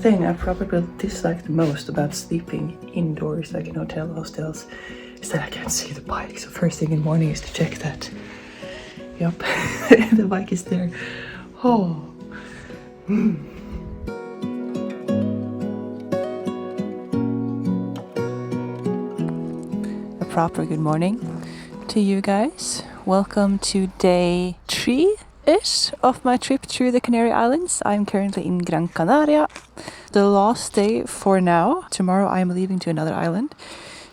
thing I probably dislike the most about sleeping indoors, like in hostels, is that I can't see the bike. So first thing in the morning is to check that. Yep, the bike is there. Oh. A proper good morning to you guys. Welcome to day 3-ish of my trip through the Canary Islands. I'm currently in Gran Canaria. The last day for now. Tomorrow I'm leaving to another island.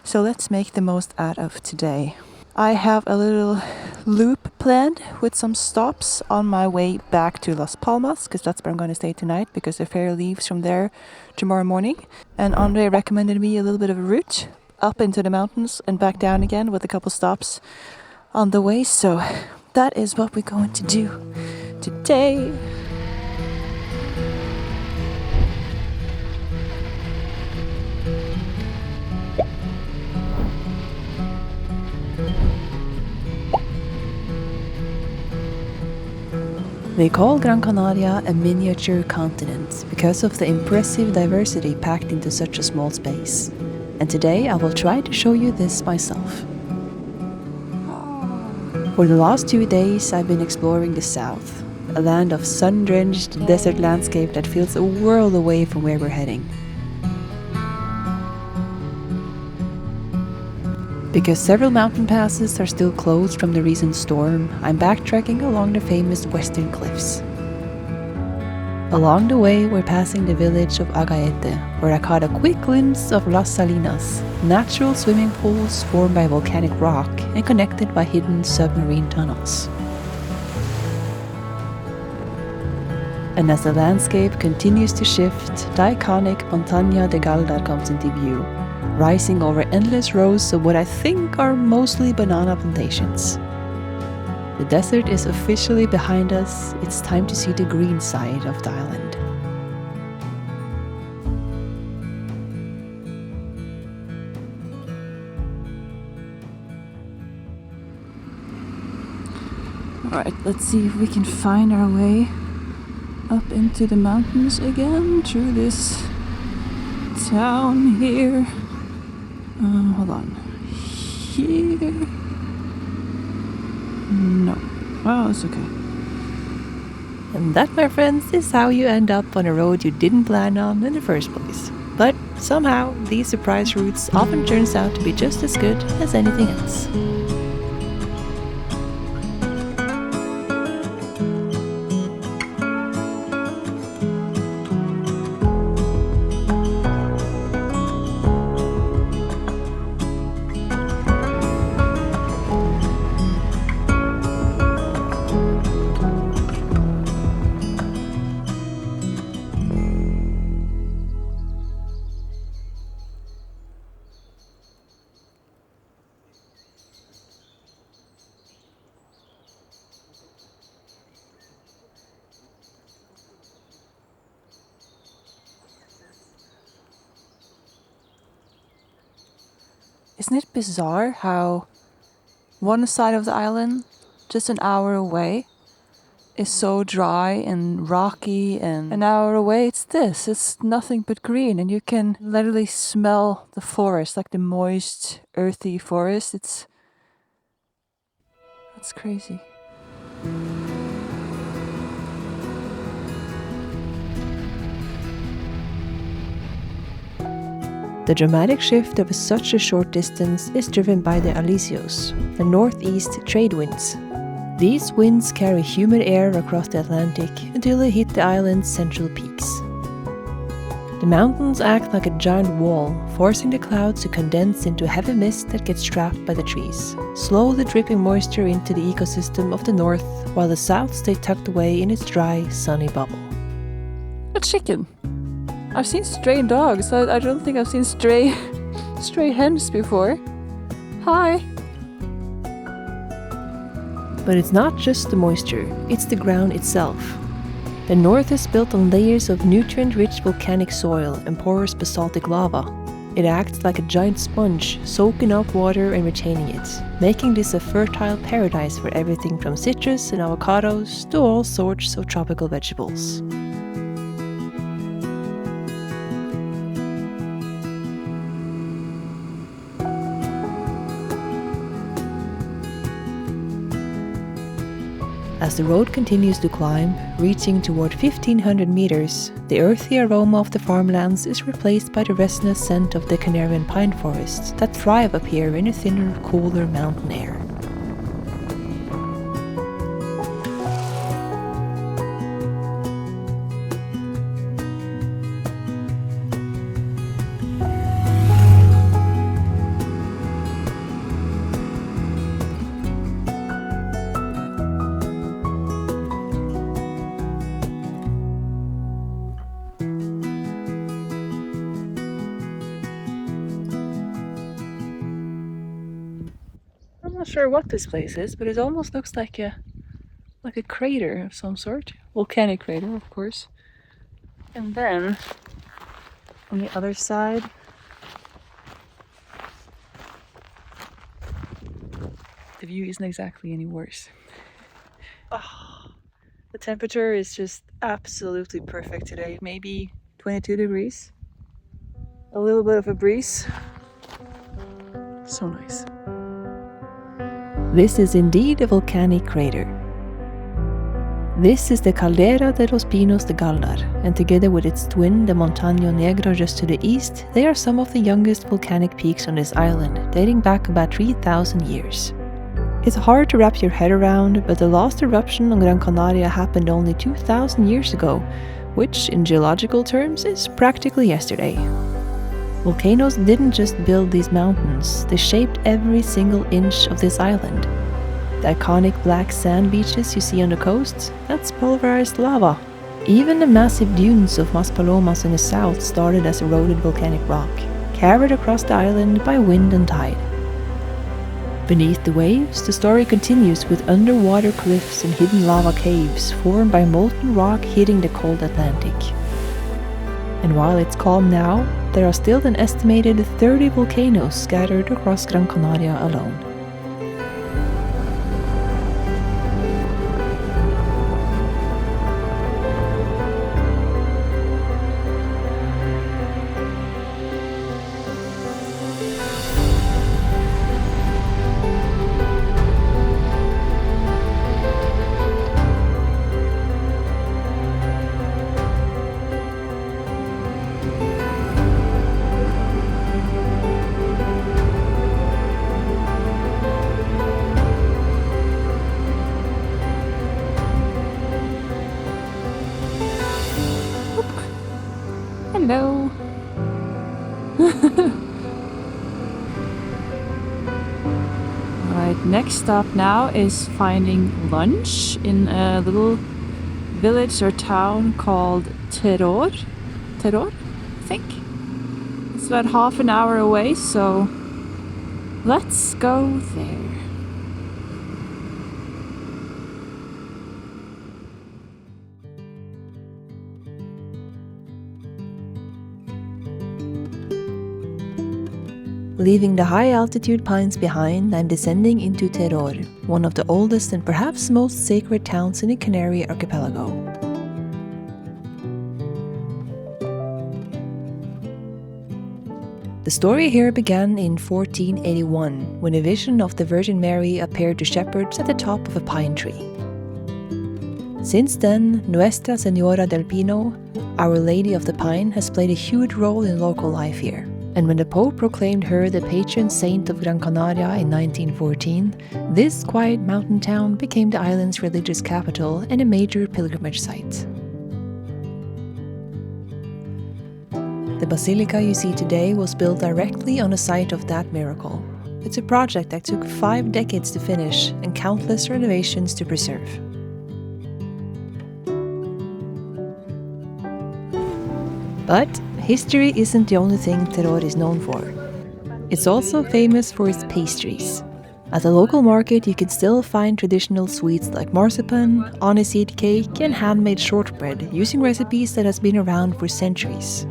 So let's make the most out of today. I have a little loop planned with some stops on my way back to Las Palmas, because that's where I'm going to stay tonight, because the ferry leaves from there tomorrow morning. And Andre recommended me a little bit of a route up into the mountains and back down again with a couple stops on the way. So that is what we're going to do today. They call Gran Canaria a miniature continent because of the impressive diversity packed into such a small space. And today I will try to show you this myself. For the last 2 days I've been exploring the south, a land of sun-drenched desert landscape that feels a world away from where we're heading. Because several mountain passes are still closed from the recent storm, I'm backtracking along the famous western cliffs. Along the way we're passing the village of Agaete, where I caught a quick glimpse of Las Salinas, natural swimming pools formed by volcanic rock and connected by hidden submarine tunnels. And as the landscape continues to shift, the iconic Pinos de Galdar comes into view, rising over endless rows of what I think are mostly banana plantations. The desert is officially behind us. It's time to see the green side of the island. Alright, let's see if we can find our way up into the mountains again through this town here. Hold on. Here. No. Oh, it's okay. And that, my friends, is how you end up on a road you didn't plan on in the first place. But somehow, these surprise routes often turns out to be just as good as anything else. Isn't it bizarre how one side of the island, just an hour away, is so dry and rocky, and an hour away it's nothing but green, and you can literally smell the forest, like the moist, earthy forest. That's crazy. The dramatic shift of such a short distance is driven by the Alisios, the northeast trade winds. These winds carry humid air across the Atlantic until they hit the island's central peaks. The mountains act like a giant wall, forcing the clouds to condense into a heavy mist that gets trapped by the trees, slowly dripping moisture into the ecosystem of the north, while the south stays tucked away in its dry, sunny bubble. A chicken! I've seen stray dogs. I don't think I've seen stray hens before. Hi! But it's not just the moisture, it's the ground itself. The north is built on layers of nutrient-rich volcanic soil and porous basaltic lava. It acts like a giant sponge, soaking up water and retaining it, making this a fertile paradise for everything from citrus and avocados to all sorts of tropical vegetables. As the road continues to climb, reaching toward 1500 meters, the earthy aroma of the farmlands is replaced by the resinous scent of the Canarian pine forests that thrive up here in a thinner, cooler mountain air. I'm not sure what this place is, but it almost looks like a crater of some sort. Volcanic crater, of course. And then on the other side, the view isn't exactly any worse. Oh, the temperature is just absolutely perfect today. Maybe 22 degrees. A little bit of a breeze. So nice. This is indeed a volcanic crater. This is the Caldera de los Pinos de Galdar, and together with its twin, the Montaño Negro just to the east, they are some of the youngest volcanic peaks on this island, dating back about 3,000 years. It's hard to wrap your head around, but the last eruption on Gran Canaria happened only 2,000 years ago, which, in geological terms, is practically yesterday. Volcanoes didn't just build these mountains, they shaped every single inch of this island. The iconic black sand beaches you see on the coast, that's pulverized lava. Even the massive dunes of Maspalomas in the south started as eroded volcanic rock, carried across the island by wind and tide. Beneath the waves, the story continues with underwater cliffs and hidden lava caves formed by molten rock hitting the cold Atlantic. And while it's calm now, there are still an estimated 30 volcanoes scattered across Gran Canaria alone. Hello. Alright, next stop now is finding lunch in a little village or town called Teror. Teror, I think. It's about half an hour away, so let's go there. Leaving the high-altitude pines behind, I'm descending into Teror, one of the oldest and perhaps most sacred towns in the Canary archipelago. The story here began in 1481, when a vision of the Virgin Mary appeared to shepherds at the top of a pine tree. Since then, Nuestra Señora del Pino, Our Lady of the Pine, has played a huge role in local life here. And when the Pope proclaimed her the patron saint of Gran Canaria in 1914, this quiet mountain town became the island's religious capital and a major pilgrimage site. The basilica you see today was built directly on the site of that miracle. It's a project that took 5 decades to finish and countless renovations to preserve. But history isn't the only thing Teror is known for. It's also famous for its pastries. At the local market you can still find traditional sweets like marzipan, aniseed cake and handmade shortbread using recipes that has been around for centuries.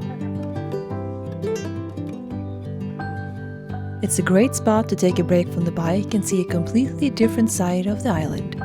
It's a great spot to take a break from the bike and see a completely different side of the island.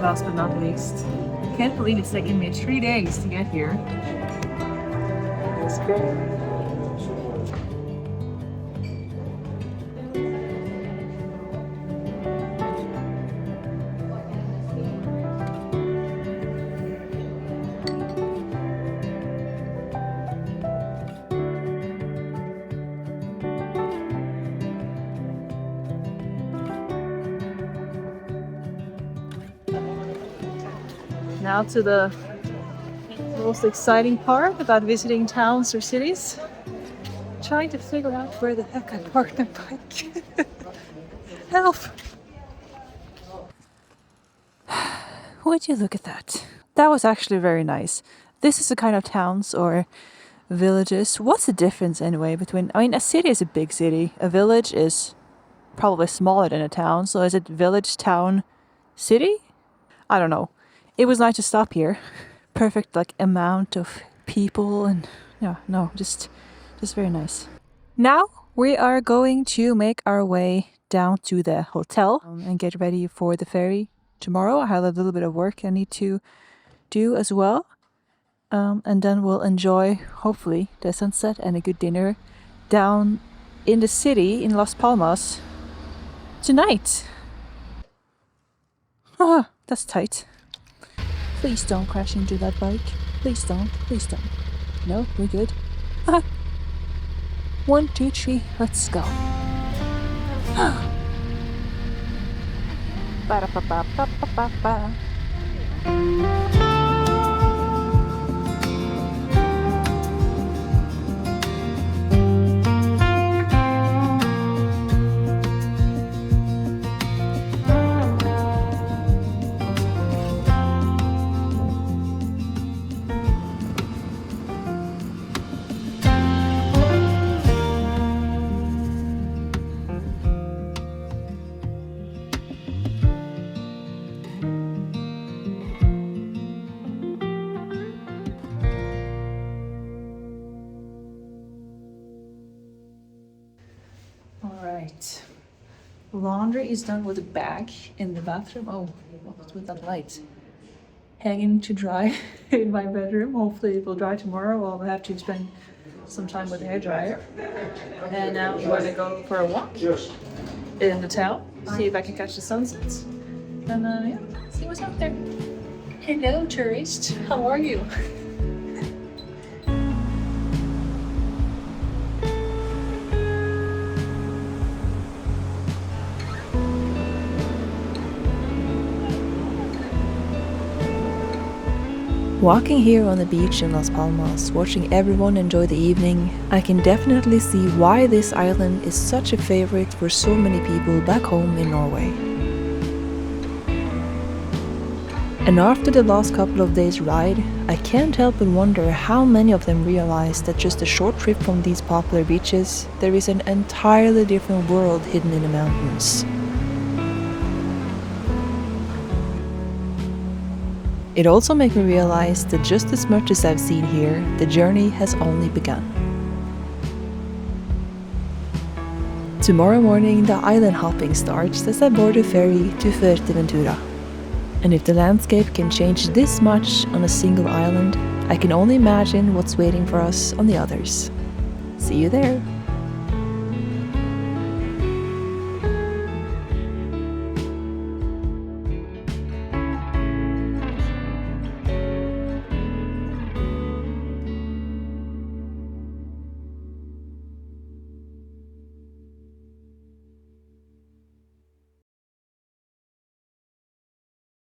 last but not least, I can't believe it's taken me 3 days to get here. It's great. Now to the most exciting part about visiting towns or cities. Trying to figure out where the heck I parked my bike. Help! Would you look at that? That was actually very nice. This is the kind of towns or villages. What's the difference anyway between... I mean, a city is a big city. A village is probably smaller than a town. So is it village, town, city? I don't know. It was nice to stop here. Perfect like amount of people and yeah, no, just very nice. Now we are going to make our way down to the hotel and get ready for the ferry tomorrow. I have a little bit of work I need to do as well. And then we'll enjoy, hopefully, the sunset and a good dinner down in the city in Las Palmas tonight. Ah, that's tight. Please don't crash into that bike. Please don't. Please don't. No, we're good. 1, 2, 3, let's go. Ba-da-ba-ba-ba-ba-ba. Alright, laundry is done with a bag in the bathroom. Oh, what's with that light? Hanging to dry in my bedroom. Hopefully it will dry tomorrow. I'll have to spend some time with the hairdryer. And now we're going to go for a walk in the town. See if I can catch the sunset. And yeah, see what's out there. Hello tourist, how are you? Walking here on the beach in Las Palmas, watching everyone enjoy the evening, I can definitely see why this island is such a favorite for so many people back home in Norway. And after the last couple of days' ride, I can't help but wonder how many of them realize that just a short trip from these popular beaches, there is an entirely different world hidden in the mountains. It also made me realize that just as much as I've seen here, the journey has only begun. Tomorrow morning the island hopping starts as I board a ferry to Fuerteventura. And if the landscape can change this much on a single island, I can only imagine what's waiting for us on the others. See you there!